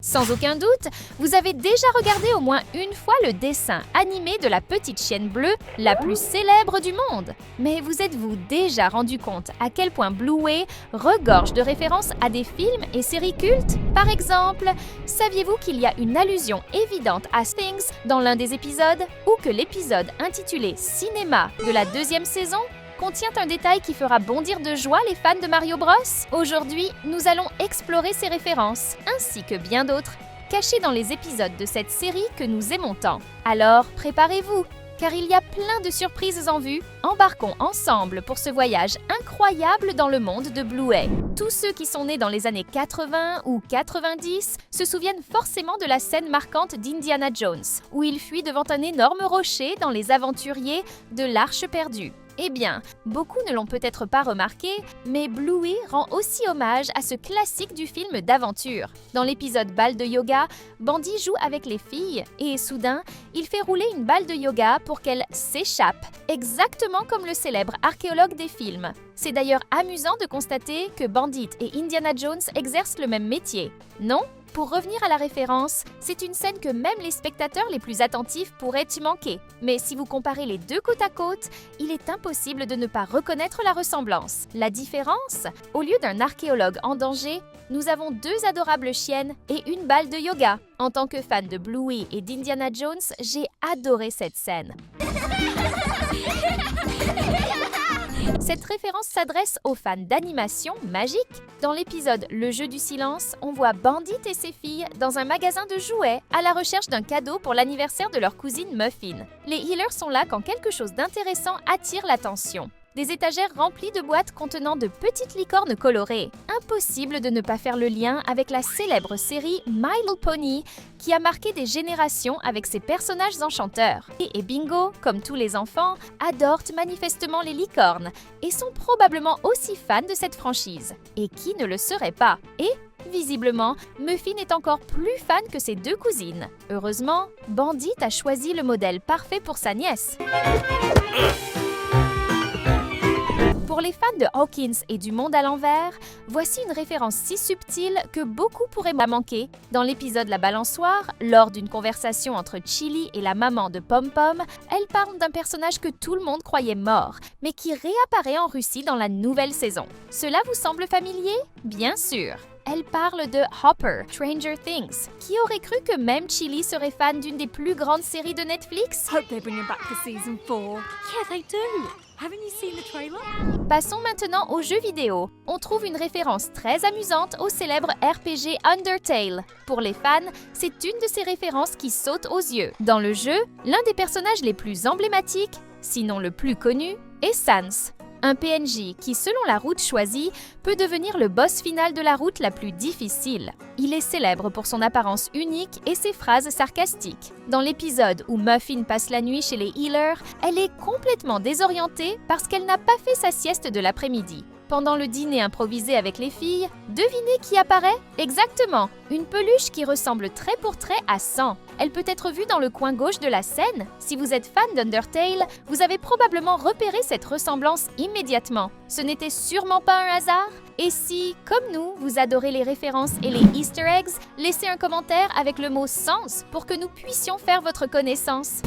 Sans aucun doute, vous avez déjà regardé au moins une fois le dessin animé de la petite chienne bleue la plus célèbre du monde. Mais vous êtes-vous déjà rendu compte à quel point Bluey regorge de références à des films et séries cultes? Par exemple, saviez-vous qu'il y a une allusion évidente à Things dans l'un des épisodes, ou que l'épisode intitulé Cinéma de la 2e saison contient un détail qui fera bondir de joie les fans de Mario Bros? Aujourd'hui, nous allons explorer ces références, ainsi que bien d'autres, cachées dans les épisodes de cette série que nous aimons tant. Alors, préparez-vous, car il y a plein de surprises en vue. Embarquons ensemble pour ce voyage incroyable dans le monde de Bluey. Tous ceux qui sont nés dans les années 80 ou 90 se souviennent forcément de la scène marquante d'Indiana Jones, où il fuit devant un énorme rocher dans Les Aventuriers de l'Arche perdue. Eh bien, beaucoup ne l'ont peut-être pas remarqué, mais Bluey rend aussi hommage à ce classique du film d'aventure. Dans l'épisode Balle de yoga, Bandy joue avec les filles et soudain, il fait rouler une balle de yoga pour qu'elle s'échappe, exactement comme le célèbre archéologue des films. C'est d'ailleurs amusant de constater que Bandit et Indiana Jones exercent le même métier, non ? Pour revenir à la référence, c'est une scène que même les spectateurs les plus attentifs pourraient y manquer. Mais si vous comparez les deux côte à côte, il est impossible de ne pas reconnaître la ressemblance. La différence, au lieu d'un archéologue en danger, nous avons deux adorables chiennes et une balle de yoga. En tant que fan de Bluey et d'Indiana Jones, j'ai adoré cette scène. Cette référence s'adresse aux fans d'animation magique. Dans l'épisode Le jeu du silence, on voit Bandit et ses filles dans un magasin de jouets à la recherche d'un cadeau pour l'anniversaire de leur cousine Muffin. Les Healers sont là quand quelque chose d'intéressant attire l'attention. Des étagères remplies de boîtes contenant de petites licornes colorées. Impossible de ne pas faire le lien avec la célèbre série My Little Pony qui a marqué des générations avec ses personnages enchanteurs. Et Bingo, comme tous les enfants, adorent manifestement les licornes et sont probablement aussi fans de cette franchise. Et qui ne le serait pas? Et visiblement, Muffin est encore plus fan que ses deux cousines. Heureusement, Bandit a choisi le modèle parfait pour sa nièce. Pour les fans de Hawkins et du monde à l'envers, voici une référence si subtile que beaucoup pourraient la manquer. Dans l'épisode La Balançoire, lors d'une conversation entre Chili et la maman de Pom Pom, elle parle d'un personnage que tout le monde croyait mort, mais qui réapparaît en Russie dans la nouvelle saison. Cela vous semble familier? Bien sûr! Elle parle de Hopper, Stranger Things. Qui aurait cru que même Chili serait fan d'une des plus grandes séries de Netflix? Hope they bring him back for season 4. Yeah, they do. Haven't you seen the trailer? Passons maintenant aux jeux vidéo. On trouve une référence très amusante au célèbre RPG Undertale. Pour les fans, c'est une de ces références qui saute aux yeux. Dans le jeu, l'un des personnages les plus emblématiques, sinon le plus connu, est Sans. Un PNJ qui, selon la route choisie, peut devenir le boss final de la route la plus difficile. Il est célèbre pour son apparence unique et ses phrases sarcastiques. Dans l'épisode où Muffin passe la nuit chez les Healers, elle est complètement désorientée parce qu'elle n'a pas fait sa sieste de l'après-midi. Pendant le dîner improvisé avec les filles, devinez qui apparaît? Exactement, une peluche qui ressemble trait pour trait à Sang. Elle peut être vue dans le coin gauche de la scène. Si vous êtes fan d'Undertale, vous avez probablement repéré cette ressemblance immédiatement. Ce n'était sûrement pas un hasard? Et si, comme nous, vous adorez les références et les Easter eggs, laissez un commentaire avec le mot Sans pour que nous puissions faire votre connaissance.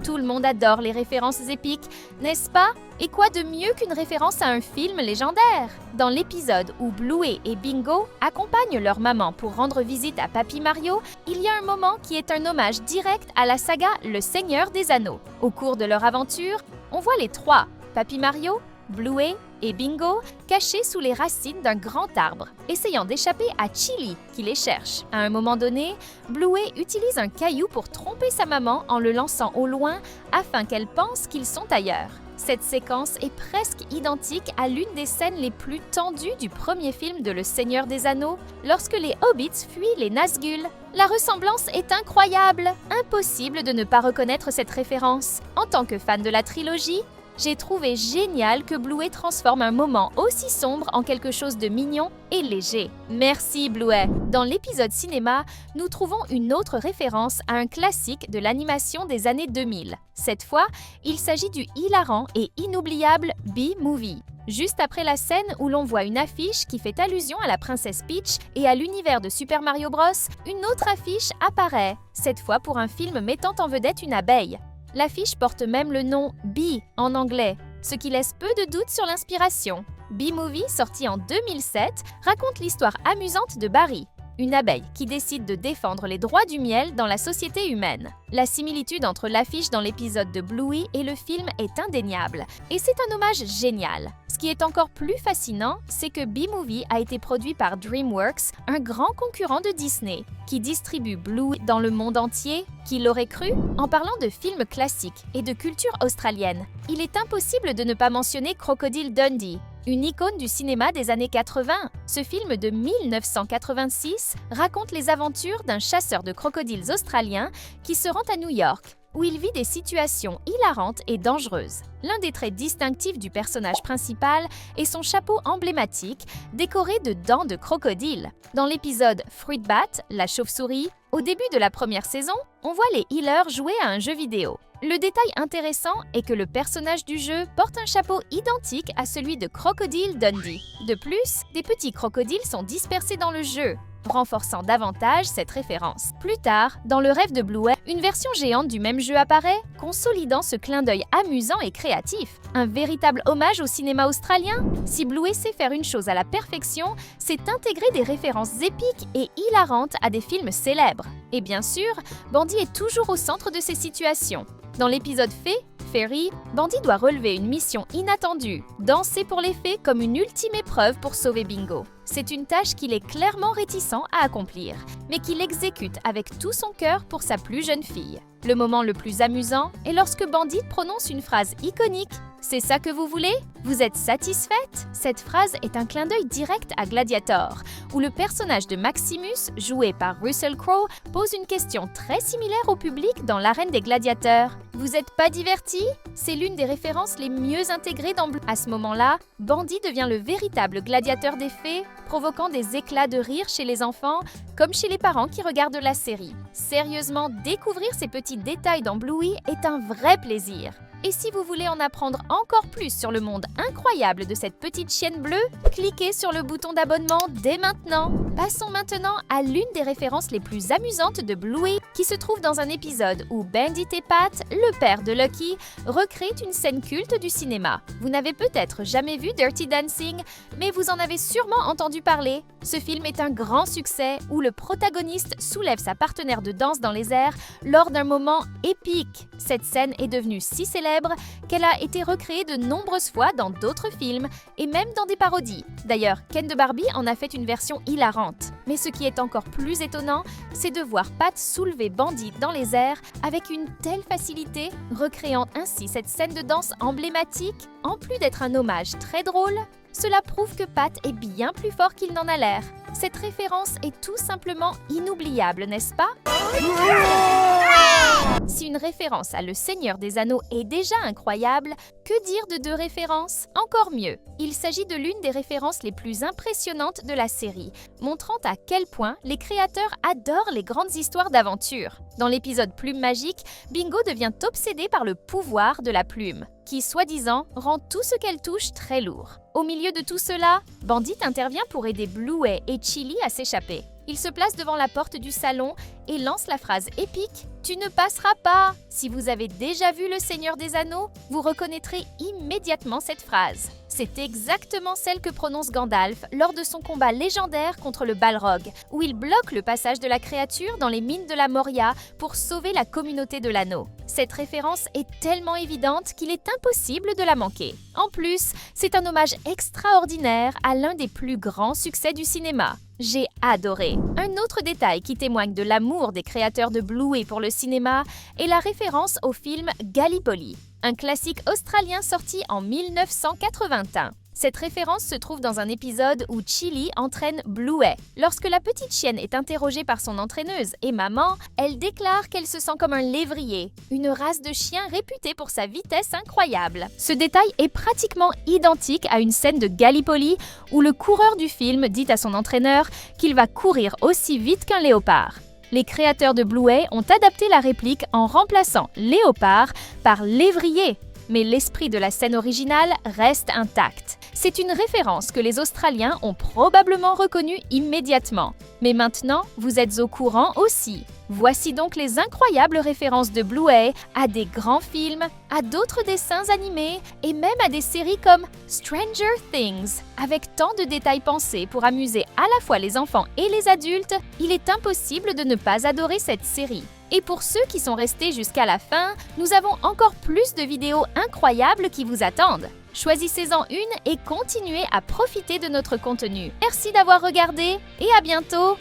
Tout le monde adore les références épiques, n'est-ce pas? Et quoi de mieux qu'une référence à un film légendaire? Dans l'épisode où Bluey et Bingo accompagnent leur maman pour rendre visite à Papy Mario, il y a un moment qui est un hommage direct à la saga Le Seigneur des Anneaux. Au cours de leur aventure, on voit les trois, Papy Mario, Bluey et Bingo, cachés sous les racines d'un grand arbre, essayant d'échapper à Chili qui les cherche. À un moment donné, Bluey utilise un caillou pour tromper sa maman en le lançant au loin afin qu'elle pense qu'ils sont ailleurs. Cette séquence est presque identique à l'une des scènes les plus tendues du premier film de Le Seigneur des Anneaux, lorsque les Hobbits fuient les Nazgûl. La ressemblance est incroyable! Impossible de ne pas reconnaître cette référence. En tant que fan de la trilogie, J'ai trouvé génial que Bluey transforme un moment aussi sombre en quelque chose de mignon et léger. Merci Bluey! Dans l'épisode cinéma, nous trouvons une autre référence à un classique de l'animation des années 2000. Cette fois, il s'agit du hilarant et inoubliable B-Movie. Juste après la scène où l'on voit une affiche qui fait allusion à la princesse Peach et à l'univers de Super Mario Bros, une autre affiche apparaît, cette fois pour un film mettant en vedette une abeille. L'affiche porte même le nom Bee en anglais, ce qui laisse peu de doute sur l'inspiration. B-Movie, sorti en 2007, raconte l'histoire amusante de Barry, une abeille qui décide de défendre les droits du miel dans la société humaine. La similitude entre l'affiche dans l'épisode de Bluey et le film est indéniable, et c'est un hommage génial. Ce qui est encore plus fascinant, c'est que B-Movie a été produit par DreamWorks, un grand concurrent de Disney, qui distribue Bluey dans le monde entier. Qui l'aurait cru? En parlant de films classiques et de culture australienne, il est impossible de ne pas mentionner Crocodile Dundee, une icône du cinéma des années 80. Ce film de 1986 raconte les aventures d'un chasseur de crocodiles australien qui se rend à New York, où il vit des situations hilarantes et dangereuses. L'un des traits distinctifs du personnage principal est son chapeau emblématique, décoré de dents de crocodile. Dans l'épisode Fruitbat, la chauve-souris, au début de la première saison, on voit les healers jouer à un jeu vidéo. Le détail intéressant est que le personnage du jeu porte un chapeau identique à celui de Crocodile Dundee. De plus, des petits crocodiles sont dispersés dans le jeu, renforçant davantage cette référence. Plus tard, dans Le Rêve de Bluey, une version géante du même jeu apparaît, consolidant ce clin d'œil amusant et créatif. Un véritable hommage au cinéma australien. Si Bluey sait faire une chose à la perfection, c'est intégrer des références épiques et hilarantes à des films célèbres. Et bien sûr, Bandy est toujours au centre de ces situations. Dans l'épisode Fée, Fairy, Bandy doit relever une mission inattendue, danser pour les fées comme une ultime épreuve pour sauver Bingo. C'est une tâche qu'il est clairement réticent à accomplir, mais qu'il exécute avec tout son cœur pour sa plus jeune fille. Le moment le plus amusant est lorsque Bandy prononce une phrase iconique. C'est ça que vous voulez? Vous êtes satisfaite? Cette phrase est un clin d'œil direct à Gladiator, où le personnage de Maximus, joué par Russell Crowe, pose une question très similaire au public dans l'arène des gladiateurs. Vous êtes pas diverti? C'est l'une des références les mieux intégrées dans Blue. À ce moment-là, Bandy devient le véritable gladiateur des fées, provoquant des éclats de rire chez les enfants, comme chez les parents qui regardent la série. Sérieusement, découvrir ces petits détails dans Bluey est un vrai plaisir. Et si vous voulez en apprendre encore plus sur le monde incroyable de cette petite chienne bleue, cliquez sur le bouton d'abonnement dès maintenant. Passons maintenant à l'une des références les plus amusantes de Bluey, qui se trouve dans un épisode où Bandit et Pat, le père de Lucky, recréent une scène culte du cinéma. Vous n'avez peut-être jamais vu Dirty Dancing, mais vous en avez sûrement entendu parler. Ce film est un grand succès où le protagoniste soulève sa partenaire de danse dans les airs lors d'un moment épique. Cette scène est devenue si célèbre qu'elle a été recréée de nombreuses fois dans d'autres films et même dans des parodies. D'ailleurs, Ken de Barbie en a fait une version hilarante. Mais ce qui est encore plus étonnant, c'est de voir Pat soulever Bandy dans les airs avec une telle facilité, recréant ainsi cette scène de danse emblématique. En plus d'être un hommage très drôle, cela prouve que Pat est bien plus fort qu'il n'en a l'air. Cette référence est tout simplement inoubliable, n'est-ce pas? Si une référence à Le Seigneur des Anneaux est déjà incroyable, que dire de deux références? Encore mieux, il s'agit de l'une des références les plus impressionnantes de la série, montrant à quel point les créateurs adorent les grandes histoires d'aventure. Dans l'épisode Plume Magique, Bingo devient obsédée par le pouvoir de la plume, qui, soi-disant, rend tout ce qu'elle touche très lourd. Au milieu de tout cela, Bandit intervient pour aider Bluey et Chili à s'échapper. Il se place devant la porte du salon et lance la phrase épique « Tu ne passeras pas !» Si vous avez déjà vu Le Seigneur des Anneaux, vous reconnaîtrez immédiatement cette phrase. C'est exactement celle que prononce Gandalf lors de son combat légendaire contre le Balrog, où il bloque le passage de la créature dans les mines de la Moria pour sauver la communauté de l'anneau. Cette référence est tellement évidente qu'il est impossible de la manquer. En plus, c'est un hommage extraordinaire à l'un des plus grands succès du cinéma. J'ai adoré. Un autre détail qui témoigne de l'amour des créateurs de Bluey pour le cinéma est la référence au film Gallipoli, un classique australien sorti en 1981. Cette référence se trouve dans un épisode où Chili entraîne Bluey. Lorsque la petite chienne est interrogée par son entraîneuse et maman, elle déclare qu'elle se sent comme un lévrier, une race de chien réputée pour sa vitesse incroyable. Ce détail est pratiquement identique à une scène de Gallipoli où le coureur du film dit à son entraîneur qu'il va courir aussi vite qu'un léopard. Les créateurs de Bluey ont adapté la réplique en remplaçant léopard par lévrier, mais l'esprit de la scène originale reste intact. C'est une référence que les Australiens ont probablement reconnue immédiatement. Mais maintenant, vous êtes au courant aussi. Voici donc les incroyables références de Bluey à des grands films, à d'autres dessins animés et même à des séries comme Stranger Things. Avec tant de détails pensés pour amuser à la fois les enfants et les adultes, il est impossible de ne pas adorer cette série. Et pour ceux qui sont restés jusqu'à la fin, nous avons encore plus de vidéos incroyables qui vous attendent. Choisissez-en une et continuez à profiter de notre contenu. Merci d'avoir regardé et à bientôt!